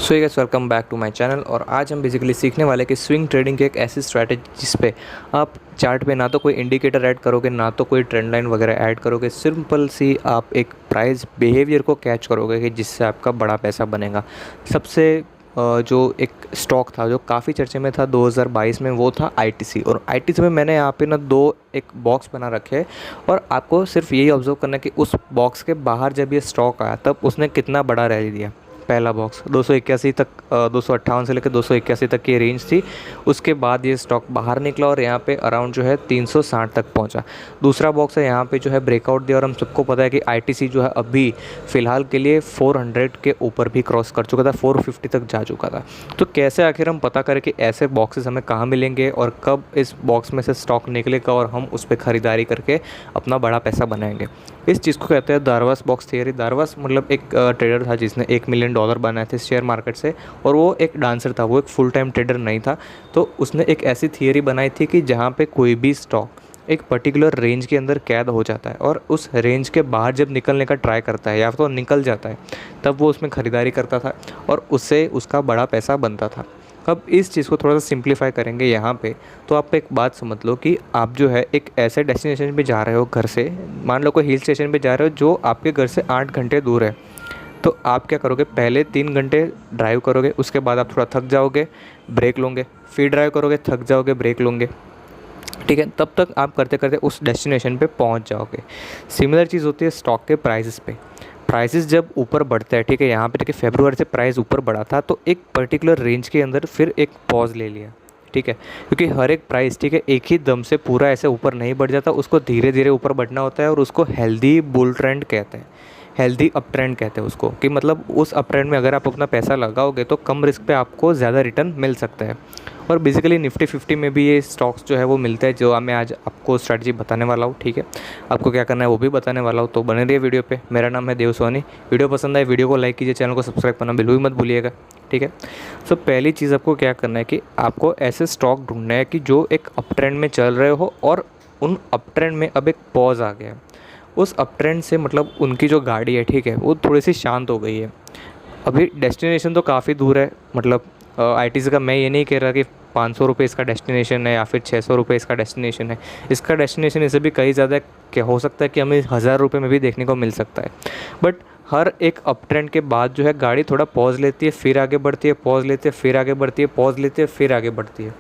So guys welcome back to my channel. और आज हम बेसिकली सीखने वाले कि स्विंग ट्रेडिंग की एक ऐसी स्ट्रैटेजी जिस पे आप चार्ट पे ना तो कोई इंडिकेटर ऐड करोगे ना तो कोई ट्रेंड लाइन वगैरह ऐड करोगे, सिंपल सी आप एक प्राइस बिहेवियर को कैच करोगे कि जिससे आपका बड़ा पैसा बनेगा। सबसे जो एक स्टॉक था जो काफ़ी चर्चे में था 2022 में, वो था आईटीसी। और आईटीसी में मैंने यहाँ पे ना दो एक बॉक्स बना रखे हैं और आपको सिर्फ यही ऑब्जर्व करना है कि उस बॉक्स के बाहर जब ये स्टॉक आया तब उसने कितना बड़ा रैली दिया। पहला बॉक्स 281 तक 258 से लेकर 281 तक की रेंज थी। उसके बाद ये स्टॉक बाहर निकला और यहाँ पे अराउंड जो है 360 तक पहुँचा। दूसरा बॉक्स है यहाँ पे जो है ब्रेकआउट दिया और हम सबको पता है कि आईटीसी जो है अभी फ़िलहाल के लिए 400 के ऊपर भी क्रॉस कर चुका था, 450 तक जा चुका था। तो कैसे आखिर हम पता करें कि ऐसे बॉक्सेस हमें कहाँ मिलेंगे और कब इस बॉक्स में से स्टॉक निकलेगा और हम उस पर ख़रीदारी करके अपना बड़ा पैसा बनाएंगे। इस चीज़ को कहते हैं दारवास बॉक्स थियरी। दारवास मतलब एक ट्रेडर था जिसने $1 मिलियन बनाए थे शेयर मार्केट से, और वो एक डांसर था, वो एक फुल टाइम ट्रेडर नहीं था। तो उसने एक ऐसी थियरी बनाई थी कि जहाँ पे कोई भी स्टॉक एक पर्टिकुलर रेंज के अंदर कैद हो जाता है और उस रेंज के बाहर जब निकलने का ट्राई करता है या तो निकल जाता है, तब वो उसमें ख़रीदारी करता था और उससे उसका बड़ा पैसा बनता था। अब इस चीज़ को थोड़ा सा सिंप्लीफाई करेंगे यहाँ पे, तो आप एक बात समझ लो कि आप जो है एक ऐसे डेस्टिनेशन पे जा रहे हो घर से, मान लो कोई हिल स्टेशन पे जा रहे हो जो आपके घर से 8 घंटे दूर है। तो आप क्या करोगे, पहले 3 घंटे ड्राइव करोगे, उसके बाद आप थोड़ा थक जाओगे, ब्रेक लोगे, फिर ड्राइव करोगे, थक जाओगे, ब्रेक लोगे, ठीक है। तब तक आप करते करते उस डेस्टिनेशन पे पहुंच जाओगे। सिमिलर चीज़ होती है स्टॉक के प्राइसेस पे। प्राइसेस जब ऊपर बढ़ता है, ठीक है, यहाँ पे देखिए फरवरी से प्राइस ऊपर बढ़ा था तो एक पर्टिकुलर रेंज के अंदर फिर एक पॉज ले लिया, ठीक है, क्योंकि हर एक प्राइस, ठीक है, एक ही दम से पूरा ऐसे ऊपर नहीं बढ़ जाता, उसको धीरे धीरे ऊपर बढ़ना होता है और उसको हेल्दी बुल ट्रेंड कहते हैं, हेल्दी अप ट्रेंड कहते हैं उसको, कि मतलब उस अप ट्रेंड में अगर आप अपना पैसा लगाओगे तो कम रिस्क पे आपको ज़्यादा रिटर्न मिल सकता है। और बेसिकली निफ्टी 50 में भी ये स्टॉक्स जो है वो मिलता है, जो मैं आज आपको स्ट्रैटेजी बताने वाला हूँ, ठीक है। आपको क्या करना है वो भी बताने वाला हूँ, तो बने रहिए वीडियो पे। मेरा नाम है देव सोनी। वीडियो पसंद आए वीडियो को लाइक कीजिए, चैनल को सब्सक्राइब करना बिल्कुल मत भूलिएगा, ठीक है। सो पहली चीज़ आपको क्या करना है कि आपको ऐसे स्टॉक ढूंढना है कि जो एक अप ट्रेंड में चल रहे हो और उन अप ट्रेंड में अब एक पॉज आ गया है। उस अप ट्रेंड से मतलब उनकी जो गाड़ी है, ठीक है, वो थोड़ी सी शांत हो गई है। अभी डेस्टिनेशन तो काफ़ी दूर है, मतलब आईटीसी का मैं ये नहीं कह रहा कि 500 रुपये इसका डेस्टिनेशन है या फिर 600 रुपये इसका डेस्टिनेशन है। इसका डेस्टिनेशन इससे भी कहीं ज़्यादा क्या हो सकता है कि हमें 1000 रुपये में भी देखने को मिल सकता है। बट हर एक अप ट्रेंड के बाद जो है गाड़ी थोड़ा पॉज लेती है, फिर आगे बढ़ती है, पॉज लेती है, फिर आगे बढ़ती है, पॉज लेती है, फिर आगे बढ़ती है।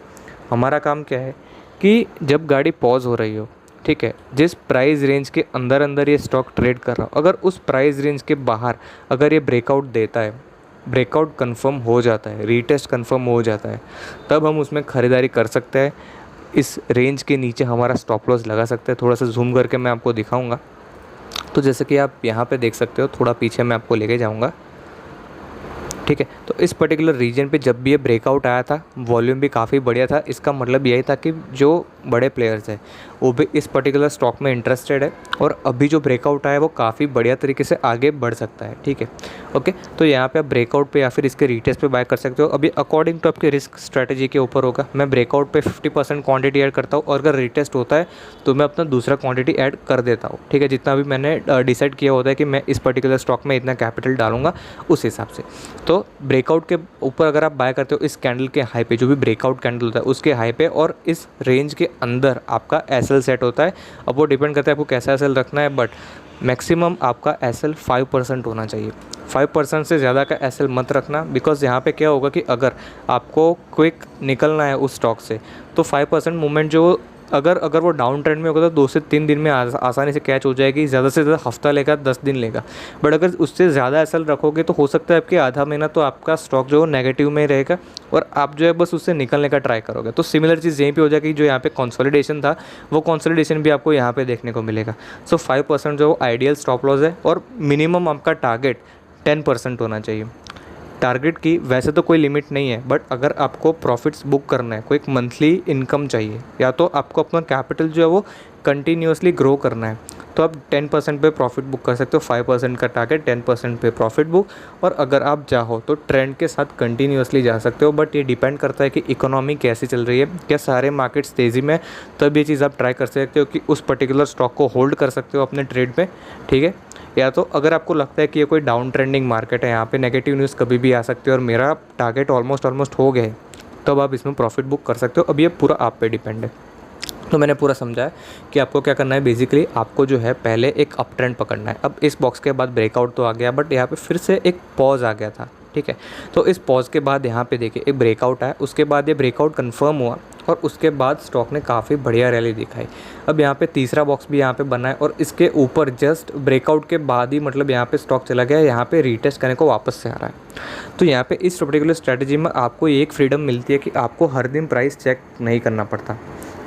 हमारा काम क्या है कि जब गाड़ी पॉज हो रही हो, ठीक है, जिस प्राइस रेंज के अंदर अंदर ये स्टॉक ट्रेड कर रहा हो, अगर उस प्राइस रेंज के बाहर अगर ये ब्रेकआउट देता है, ब्रेकआउट कंफर्म हो जाता है, रीटेस्ट कंफर्म हो जाता है, तब हम उसमें ख़रीदारी कर सकते हैं। इस रेंज के नीचे हमारा स्टॉप लॉस लगा सकते हैं। थोड़ा सा जूम करके मैं आपको दिखाऊंगा। तो जैसे कि आप यहाँ पे देख सकते हो, थोड़ा पीछे मैं आपको लेके जाऊँगा, ठीक है। तो इस पर्टिकुलर रीजन पे जब भी ये ब्रेकआउट आया था, वॉल्यूम भी काफ़ी बढ़िया था। इसका मतलब यही था कि जो बड़े प्लेयर्स हैं वो भी इस पर्टिकुलर स्टॉक में इंटरेस्टेड है और अभी जो ब्रेकआउट आया है वो काफ़ी बढ़िया तरीके से आगे बढ़ सकता है, ठीक है, ओके। तो यहाँ पे आप ब्रेकआउट पे या फिर इसके रीटेस्ट पे बाय कर सकते हो। अभी अकॉर्डिंग टू आपके रिस्क स्ट्रैटेजी के ऊपर होगा। मैं ब्रेकआउट पे 50% क्वांटिटी ऐड करता हूँ और अगर रीटेस्ट होता है तो मैं अपना दूसरा क्वांटिटी ऐड कर देता हूँ, ठीक है। जितना भी मैंने डिसाइड किया होता है कि मैं इस पर्टिकुलर स्टॉक में इतना कैपिटल डालूंगा, उस हिसाब से। तो ब्रेकआउट के ऊपर अगर आप बाय करते हो इस कैंडल के हाई पे, जो भी ब्रेकआउट कैंडल होता है उसके हाई पे, और इस रेंज के अंदर आपका एसएल सेट होता है। अब वो डिपेंड करता है आपको कैसा एसएल रखना है, बट मैक्सिमम आपका एसएल 5% होना चाहिए। 5% से ज़्यादा का एसएल मत रखना, बिकॉज यहाँ पे क्या होगा कि अगर आपको क्विक निकलना है उस स्टॉक से, तो 5% मूवमेंट जो अगर वो डाउन ट्रेंड में होगा तो 2 से 3 दिन में आसानी से कैच हो जाएगी। ज़्यादा से ज़्यादा हफ्ता लेगा, 10 दिन लेगा। बट अगर उससे ज़्यादा एसएल रखोगे तो हो सकता है आपके आधा महीना तो आपका स्टॉक जो नेगेटिव में रहेगा और आप जो है बस उससे निकलने का ट्राई करोगे। तो सिमिलर चीज़ यहीं पे हो जाएगी। जो यहाँ पे कंसोलिडेशन था वो कंसोलिडेशन भी आपको यहाँ पे देखने को मिलेगा। सो 5% जो आइडियल स्टॉप लॉस है और मिनिमम आपका टारगेट 10% होना चाहिए। टारगेट की वैसे तो कोई लिमिट नहीं है, बट अगर आपको प्रॉफिट्स बुक करना है, कोई एक मंथली इनकम चाहिए, या तो आपको अपना कैपिटल जो है वो कंटिन्यूसली ग्रो करना है तो आप 10% पे प्रॉफिट बुक कर सकते हो, 5% का टारगेट 10% पे प्रॉफिट बुक। और अगर आप चाहो तो ट्रेंड के साथ कंटिन्यूसली जा सकते हो, बट ये डिपेंड करता है कि इकोनॉमी कैसी चल रही है, क्या सारे मार्केट्स तेज़ी में, तब ये चीज़ आप ट्राई कर सकते हो कि उस पर्टिकुलर स्टॉक को होल्ड कर सकते हो अपने ट्रेड में, ठीक है। या तो अगर आपको लगता है कि ये कोई डाउन ट्रेंडिंग मार्केट है, यहाँ पे नेगेटिव न्यूज़ कभी भी आ सकती है और मेरा टारगेट ऑलमोस्ट हो गया है, तब आप इसमें प्रॉफिट बुक कर सकते हो। अब ये पूरा आप पे डिपेंड है। तो मैंने पूरा समझा है कि आपको क्या करना है। बेसिकली आपको जो है पहले एक अप ट्रेंड पकड़ना है। अब इस बॉक्स के बाद ब्रेकआउट तो आ गया, बट यहाँ पे फिर से एक पॉज आ गया था, ठीक है। तो इस पॉज के बाद यहाँ पे देखिए एक ब्रेकआउट आया, उसके बाद ये ब्रेकआउट कंफर्म हुआ और उसके बाद स्टॉक ने काफ़ी बढ़िया रैली दिखाई। अब यहाँ पे तीसरा बॉक्स भी यहाँ पे बना है और इसके ऊपर जस्ट ब्रेकआउट के बाद ही मतलब यहाँ पे स्टॉक चला गया, यहाँ पे रीटेस्ट करने को वापस से आ रहा है। तो यहाँ पे इस पर्टिकुलर स्ट्रैटेजी में आपको एक फ्रीडम मिलती है कि आपको हर दिन प्राइस चेक नहीं करना पड़ता।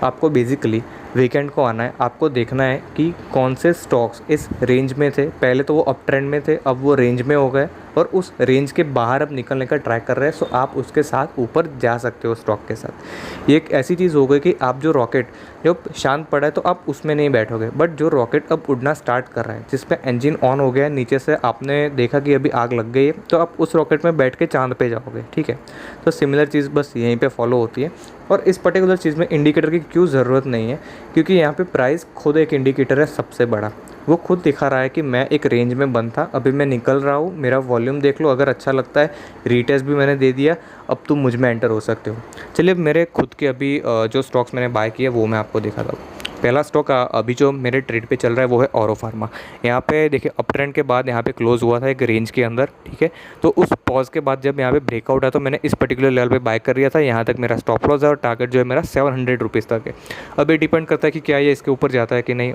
आपको बेसिकली वीकेंड को आना है, आपको देखना है कि कौन से स्टॉक्स इस रेंज में थे, पहले तो वो अप ट्रेंड में थे, अब वो रेंज में हो गए और उस रेंज के बाहर अब निकलने का ट्राई कर रहे हैं। सो आप उसके साथ ऊपर जा सकते हो स्टॉक के साथ। ये एक ऐसी चीज़ हो गई कि आप जो रॉकेट जब शांत पड़ा है तो आप उसमें नहीं बैठोगे, बट जो रॉकेट अब उड़ना स्टार्ट कर रहा है, जिस पे इंजन ऑन हो गया है, नीचे से आपने देखा कि अभी आग लग गई है, तो आप उस रॉकेट में बैठ के चांद पे जाओगे, ठीक है। तो सिमिलर चीज़ बस यहीं पे फॉलो होती है। और इस पर्टिकुलर चीज़ में इंडिकेटर की क्यों ज़रूरत नहीं है, क्योंकि यहाँ पे प्राइस खुद एक इंडिकेटर है सबसे बड़ा। वो खुद दिखा रहा है कि मैं एक रेंज में बंद था, अभी मैं निकल रहा हूँ, मेरा वॉल्यूम देख लो, अगर अच्छा लगता है रीटेस्ट भी मैंने दे दिया, अब तुम मुझ में एंटर हो सकते हो। चलिए मेरे खुद के अभी जो स्टॉक्स मैंने बाय किए वो मैं आपको दिखाता हूँ। पहला स्टॉक अभी जो मेरे ट्रेड पे चल रहा है वो है ऑरो फार्मा। यहाँ पे देखिए अप ट्रेंड के बाद यहाँ पे क्लोज हुआ था एक रेंज के अंदर, ठीक है। तो उस पॉज के बाद जब यहाँ पे ब्रेकआउट आया तो मैंने इस पर्टिकुलर लेवल पे बाय कर लिया था। यहाँ तक मेरा स्टॉप लॉस है और टारगेट जो है मेरा 700 रुपीज़ तक है। अब ये डिपेंड करता है कि क्या ये इसके ऊपर जाता है कि नहीं,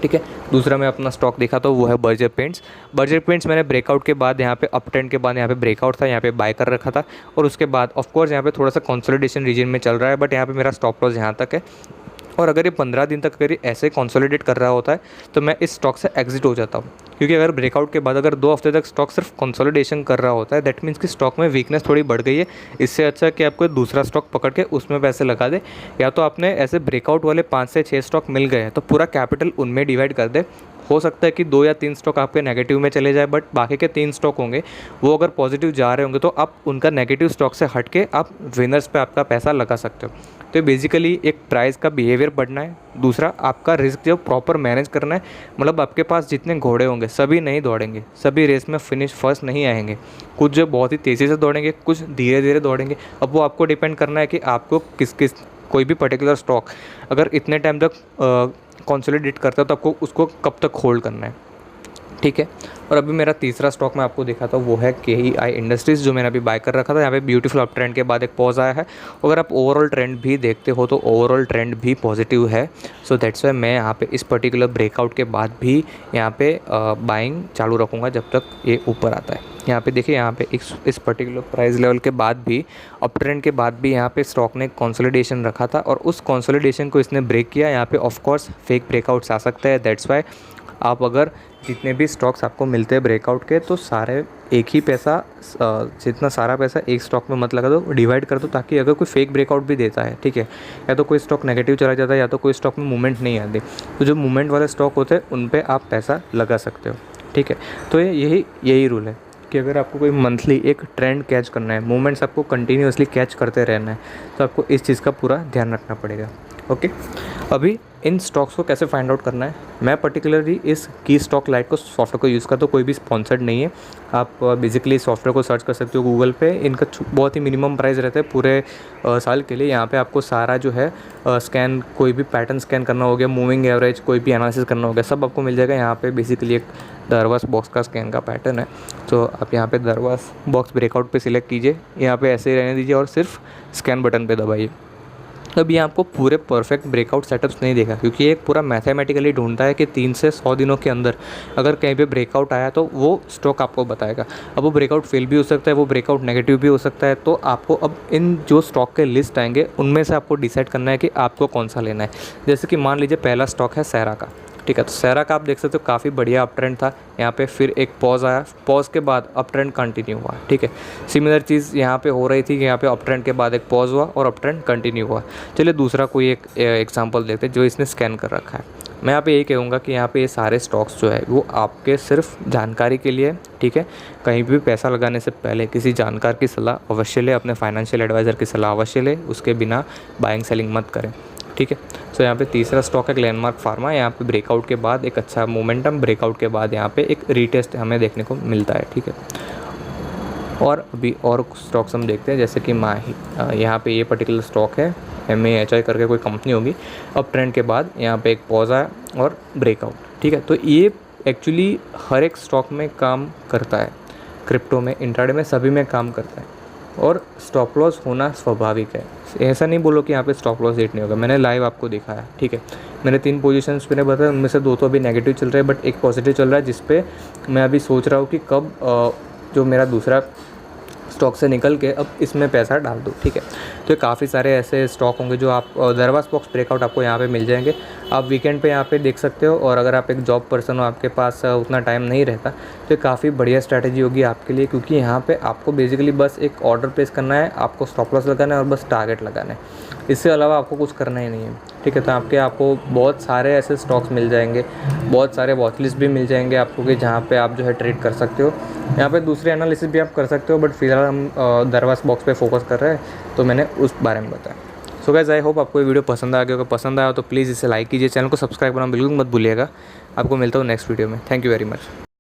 ठीक है। दूसरा मैं अपना स्टॉक देखा तो वो है बर्जर पेंट्स। बर्जर पेंट्स मैंने ब्रेकआउट के बाद यहाँ पे अप ट्रेंड के बाद यहाँ पे ब्रेकआउट था, यहाँ पे बाय कर रखा था और उसके बाद ऑफकोर्स यहाँ पे थोड़ा सा कंसोलिडेशन रीजन में चल रहा है, बट यहाँ पे मेरा स्टॉप लॉस यहाँ तक है। और अगर ये 15 दिन तक अगर ऐसे कंसोलिडेट कर रहा होता है तो मैं इस स्टॉक से एग्जिट हो जाता हूँ, क्योंकि अगर ब्रेकआउट के बाद अगर 2 हफ्ते तक स्टॉक सिर्फ कंसोलिडेशन कर रहा होता है, दैट मीन्स कि स्टॉक में वीकनेस थोड़ी बढ़ गई है। इससे अच्छा कि आपको दूसरा स्टॉक पकड़ के उसमें पैसे लगा दे, या तो आपने ऐसे ब्रेकआउट वाले 5 से 6 स्टॉक मिल गए हैं तो पूरा कैपिटल उनमें डिवाइड कर दे। हो सकता है कि 2 या 3 स्टॉक आपके नेगेटिव में चले जाए, बट बाकी के 3 स्टॉक होंगे वो अगर पॉजिटिव जा रहे होंगे तो आप उनका नेगेटिव स्टॉक से हट के आप विनर्स पे आपका पैसा लगा सकते हो। तो बेसिकली एक प्राइस का बिहेवियर बढ़ना है, दूसरा आपका रिस्क जो प्रॉपर मैनेज करना है। मतलब आपके पास जितने घोड़े होंगे सभी नहीं दौड़ेंगे, सभी रेस में फिनिश फर्स्ट नहीं आएंगे। कुछ जो बहुत ही तेज़ी से दौड़ेंगे, कुछ धीरे धीरे दौड़ेंगे। अब वो आपको डिपेंड करना है कि आपको किस कोई भी पर्टिकुलर स्टॉक अगर इतने टाइम तक कंसोलिडेट करता है तो आपको उसको कब तक होल्ड करना है, ठीक है। और अभी मेरा तीसरा स्टॉक मैं आपको दिखाता हूँ वो है KEI इंडस्ट्रीज़, जो मैंने अभी बाय कर रखा था। यहाँ पे ब्यूटीफुल अप ट्रेंड के बाद एक पॉज आया है। अगर आप ओवरऑल ट्रेंड भी देखते हो तो ओवरऑल ट्रेंड भी पॉजिटिव है। सो दैट्स वाई मैं यहाँ पे इस पर्टिकुलर ब्रेकआउट के बाद भी यहाँ पे बाइंग चालू रखूँगा जब तक ये ऊपर आता है। यहाँ पे देखिए, यहाँ पे इस पर्टिकुलर प्राइस लेवल के बाद भी, अप ट्रेंड के बाद भी यहाँ पे स्टॉक ने कंसोलिडेशन रखा था और उस कंसोलिडेशन को इसने ब्रेक किया। यहाँ पे ऑफ कोर्स फेक ब्रेकआउट्स आ सकते हैं। दैट्स वाई आप अगर जितने भी स्टॉक्स आपको मिलते हैं ब्रेकआउट के, तो सारे एक ही पैसा, जितना सारा पैसा एक स्टॉक में मत लगा दो, डिवाइड कर दो, ताकि अगर कोई फेक ब्रेकआउट भी देता है, ठीक है, या तो कोई स्टॉक नेगेटिव चला जाता है या तो कोई स्टॉक में मूवमेंट नहीं आती, तो जो मूवमेंट वाले स्टॉक होते हैं उन पर आप पैसा लगा सकते हो, ठीक है। तो यही रूल है कि अगर आपको कोई मंथली एक ट्रेंड कैच करना है, मूवमेंट्स आपको कंटिन्यूसली कैच करते रहना है, तो आपको इस चीज़ का पूरा ध्यान रखना पड़ेगा, ओके। अभी इन स्टॉक्स को कैसे फाइंड आउट करना है, मैं पर्टिकुलरली इस की स्टॉक लाइट को सॉफ्टवेयर को यूज़ करता हूँ। कोई भी स्पॉन्सर्ड नहीं है, आप बेसिकली सॉफ्टवेयर को सर्च कर सकते हो गूगल पे। इनका बहुत ही मिनिमम प्राइस रहता है पूरे साल के लिए। यहाँ पे आपको सारा जो है स्कैन, कोई भी पैटर्न स्कैन करना हो गया, मूविंग एवरेज, कोई भी एनालिसिस करना हो गया, सब आपको मिल जाएगा। यहाँ पे बेसिकली एक दरवास बॉक्स का स्कैन का पैटर्न है, तो आप यहाँ पे दरवास बॉक्स ब्रेकआउट पे सिलेक्ट कीजिए, यहाँ पे ऐसे ही रहने दीजिए और सिर्फ स्कैन बटन पे दबाइए। अब ये आपको पूरे परफेक्ट ब्रेकआउट सेटअप्स नहीं देखा, क्योंकि एक पूरा मैथमेटिकली ढूंढता है कि 3 से 100 दिनों के अंदर अगर कहीं पे ब्रेकआउट आया तो वो स्टॉक आपको बताएगा। अब वो ब्रेकआउट फेल भी हो सकता है, वो ब्रेकआउट नेगेटिव भी हो सकता है। तो आपको अब इन जो स्टॉक के लिस्ट आएंगे उनमें से आपको डिसाइड करना है कि आपको कौन सा लेना है। जैसे कि मान लीजिए पहला स्टॉक है सेरा का। ठीक है। तो सेरा का आप देख सकते हो काफ़ी बढ़िया अप ट्रेंड था, यहाँ पे फिर एक पॉज आया, पॉज के बाद अप ट्रेंड कंटिन्यू हुआ। ठीक है, सिमिलर चीज़ यहाँ पे हो रही थी कि यहाँ पे अप ट्रेंड के बाद एक पॉज हुआ और अप ट्रेंड कंटिन्यू हुआ। चलिए दूसरा कोई एक एग्जांपल देखते हैं जो इसने स्कैन कर रखा है। मैं यहाँ पे यही कहूँगा कि यहाँ पे ये सारे स्टॉक्स जो है वो आपके सिर्फ जानकारी के लिए, ठीक है। कहीं भी पैसा लगाने से पहले किसी जानकार की सलाह अवश्य ले, अपने फाइनेंशियल एडवाइज़र की सलाह अवश्य ले, उसके बिना बाइंग सेलिंग मत करें। ठीक है। सो यहाँ पे तीसरा स्टॉक है ग्लेनमार्क फार्मा। यहाँ पे ब्रेकआउट के बाद एक अच्छा मोमेंटम, ब्रेकआउट के बाद यहाँ पे एक रीटेस्ट हमें देखने को मिलता है। ठीक है, और अभी और स्टॉक्स हम देखते हैं जैसे कि माही। यहाँ पे ये पर्टिकुलर स्टॉक है, MAHI करके कोई कंपनी होगी। अप ट्रेंड के बाद यहाँ पे एक पॉज आया और ब्रेकआउट। ठीक है, तो ये एक्चुअली हर एक स्टॉक में काम करता है, क्रिप्टो में, इंट्राडे में, सभी में काम करता है। और स्टॉप लॉस होना स्वाभाविक है, ऐसा नहीं बोलो कि यहाँ पे स्टॉप लॉस हिट नहीं होगा। मैंने लाइव आपको दिखाया। ठीक है, मैंने 3 पोजीशंस मैंने बताया, उनमें से 2 तो अभी नेगेटिव चल रहे हैं, बट एक पॉजिटिव चल रहा है, जिस पे मैं अभी सोच रहा हूँ कि कब जो मेरा दूसरा स्टॉक से निकल के अब इसमें पैसा डाल दूँ। ठीक है, तो काफ़ी सारे ऐसे स्टॉक होंगे जो आप दरवाज़ बॉक्स ब्रेकआउट आपको यहाँ पे मिल जाएंगे। आप वीकेंड पे यहाँ पे देख सकते हो, और अगर आप एक जॉब पर्सन हो, आपके पास उतना टाइम नहीं रहता, तो काफ़ी बढ़िया स्ट्रैटेजी होगी आपके लिए, क्योंकि यहाँ पे आपको बेसिकली बस एक ऑर्डर प्लेस करना है, आपको स्टॉप लॉस लगाना है और बस टारगेट लगाना है, इससे अलावा आपको कुछ करना ही नहीं है। ठीक है, तो आपको बहुत सारे ऐसे स्टॉक्स मिल जाएंगे, बहुत सारे वॉच लिस्ट भी मिल जाएंगे आपको, कि जहाँ पे आप जो है ट्रेड कर सकते हो। यहाँ पे दूसरे एनालिसिस भी आप कर सकते हो, बट फिलहाल हम दरवाज़ बॉक्स पे फोकस कर रहे हैं, तो मैंने उस बारे में बताया। सो गाइस, आई होप आपको ये वीडियो पसंद आ गया होगा। पसंद आया तो प्लीज़ इसे लाइक कीजिए, चैनल को सब्सक्राइब करना बिल्कुल मत भूलिएगा। आपको मिलता हूँ नेक्स्ट वीडियो में। Thank you very much.